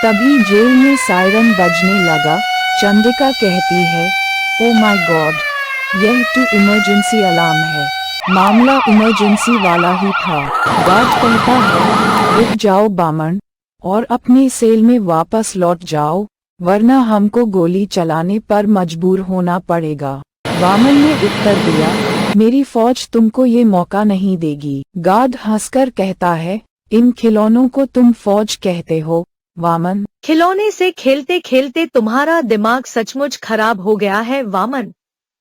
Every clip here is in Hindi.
तभी जेल में सायरन बजने लगा। चंडिका कहती है, ओ माय गॉड, यह तो इमरजेंसी अलार्म है। मामला इमरजेंसी वाला ही था। गार्ड कहता है, रुक जाओ बामन, और अपने सेल में वापस लौट जाओ, वरना हमको गोली चलाने पर मजबूर होना पड़ेगा। वामन ने उत्तर दिया, मेरी फौज तुमको ये मौका नहीं देगी। गार्ड हंसकर कहता है, इन खिलौनों को तुम फौज कहते हो वामन? खिलौने से खेलते खेलते तुम्हारा दिमाग सचमुच खराब हो गया है वामन।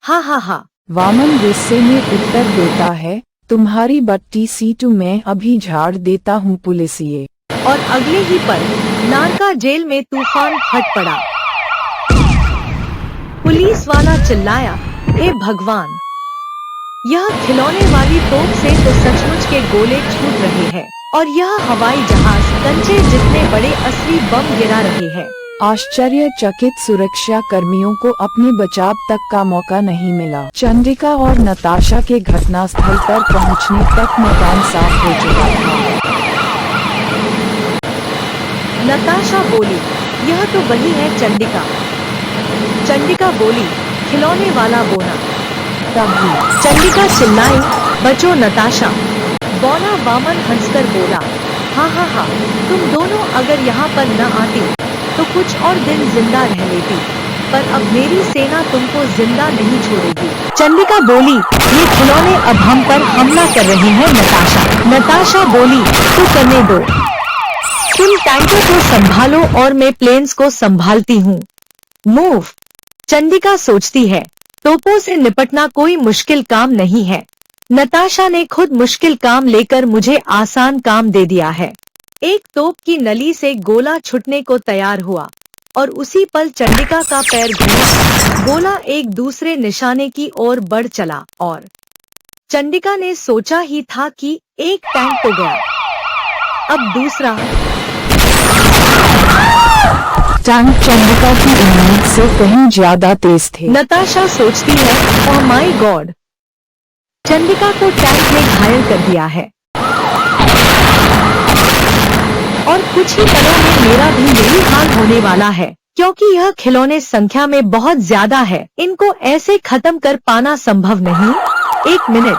हा हा हा। वामन गुस्से में उत्तर देता है, तुम्हारी बट्टी सीटू मैं अभी झाड़ देता हूँ पुलिसिए। और अगले ही पल नारका जेल में तूफान फट पड़ा। पुलिस वाला चिल्लाया, हे भगवान, यह खिलौने वाली तोप से तो सचमुच के गोले छूट रहे हैं और यह हवाई जहाज कंचे जितने बड़े असली बम गिरा रहे हैं। आश्चर्यचकित सुरक्षा कर्मियों को अपने बचाव तक का मौका नहीं मिला। चंडिका और नताशा के घटनास्थल पर पहुंचने तक मैदान साफ हो चुका था। नताशा बोली, यह तो वही है चंडिका। चंडिका बोली, खिलौने वाला बोना। तभी चंडिका चिल्लाई, बचो नताशा। बोना वामन हंसकर बोला, हाँ हाँ हाँ, तुम दोनों अगर यहाँ पर न आती तो कुछ और दिन जिंदा रह लेती, पर अब मेरी सेना तुमको जिंदा नहीं छोड़ेगी। चंडिका बोली, ये खिलौने अब हम पर हमला कर रहे हैं नताशा। नताशा बोली, तो करने दो, तुम टैंकर को संभालो और मैं प्लेन्स को संभालती हूँ। मूव। चंडिका सोचती है, तोपों से निपटना कोई मुश्किल काम नहीं है। नताशा ने खुद मुश्किल काम लेकर मुझे आसान काम दे दिया है। एक तोप की नली से गोला छुटने को तैयार हुआ और उसी पल चंडिका का पैर घुमा, गोला एक दूसरे निशाने की ओर बढ़ चला और चंडिका ने सोचा ही था कि एक टैंक तो गया, अब दूसरा। टैंक चंडिका की उम्मीद से कहीं ज्यादा तेज थे। नताशा सोचती है, ओह माय गॉड, चंडिका को टैंक ने घायल कर दिया है और कुछ ही पलों में मेरा भी यही हाल होने वाला है, क्योंकि यह खिलौने संख्या में बहुत ज्यादा है। इनको ऐसे खत्म कर पाना संभव नहीं। एक मिनट,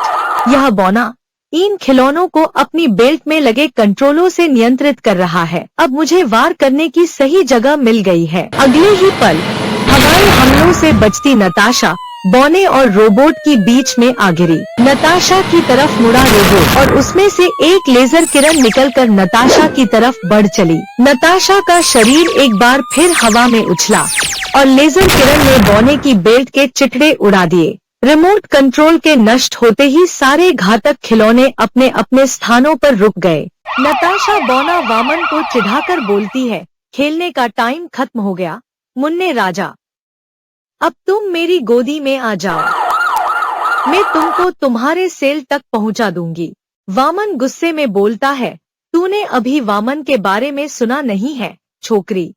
यह बौना इन खिलौनों को अपनी बेल्ट में लगे कंट्रोलों से नियंत्रित कर रहा है। अब मुझे वार करने की सही जगह मिल गई है। अगले ही पल हवाई हमलों से बचती नताशा बौने और रोबोट की बीच में आ गिरी। नताशा की तरफ मुड़ा रोबोट और उसमें से एक लेजर किरण निकलकर नताशा की तरफ बढ़ चली। नताशा का शरीर एक बार फिर हवा में उछला और लेजर किरण ने बौने की बेल्ट के चिथड़े उड़ा दिए। रिमोट कंट्रोल के नष्ट होते ही सारे घातक खिलौने अपने अपने स्थानों पर रुक गए। नताशा बौना वामन को चिढ़ाकर बोलती है, खेलने का टाइम खत्म हो गया मुन्ने राजा, अब तुम मेरी गोदी में आ जाओ, मैं तुमको तुम्हारे सेल तक पहुंचा दूंगी। वामन गुस्से में बोलता है, तूने अभी वामन के बारे में सुना नहीं है छोकरी,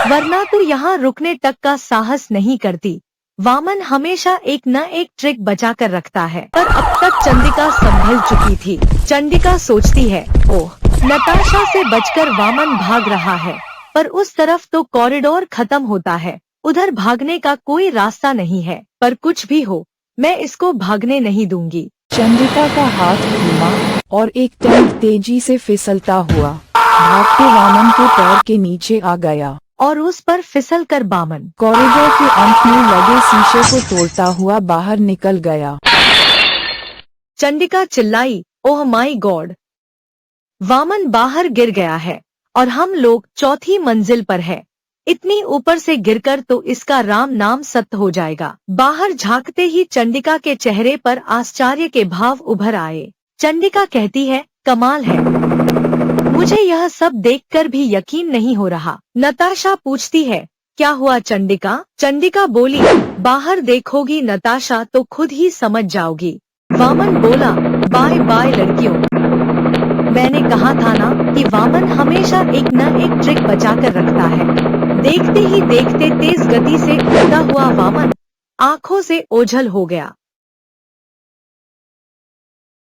वरना तू यहाँ रुकने तक का साहस नहीं करती। वामन हमेशा एक न एक ट्रिक बचा कर रखता है, पर अब तक चंडिका संभल चुकी थी। चंडिका सोचती है, ओह, नताशा से बचकर वामन भाग रहा है, पर उस तरफ तो कॉरिडोर खत्म होता है, उधर भागने का कोई रास्ता नहीं है। पर कुछ भी हो, मैं इसको भागने नहीं दूंगी। चंडिका का हाथ घूमा और एक टैंक तेजी से फिसलता हुआ भागते वामन के पैर के नीचे आ गया और उस पर फिसल कर वामन कॉरिडोर के अंत में लगे शीशे को तोड़ता हुआ बाहर निकल गया। चंडिका चिल्लाई, ओह माय गॉड, वामन बाहर गिर गया है और हम लोग चौथी मंजिल पर है। इतनी ऊपर से गिरकर तो इसका राम नाम सत्य हो जाएगा। बाहर झांकते ही चंडिका के चेहरे पर आश्चर्य के भाव उभर आए। चंडिका कहती है, कमाल है, मुझे यह सब देखकर भी यकीन नहीं हो रहा। नताशा पूछती है, क्या हुआ चंडिका? चंडिका बोली, बाहर देखोगी नताशा तो खुद ही समझ जाओगी। वामन बोला, बाय बाय लड़कियों, मैंने कहा था ना कि वामन हमेशा एक न एक ट्रिक बचा कर रखता है। देखते ही देखते तेज गति से उड़ता हुआ वामन आंखों से ओझल हो गया।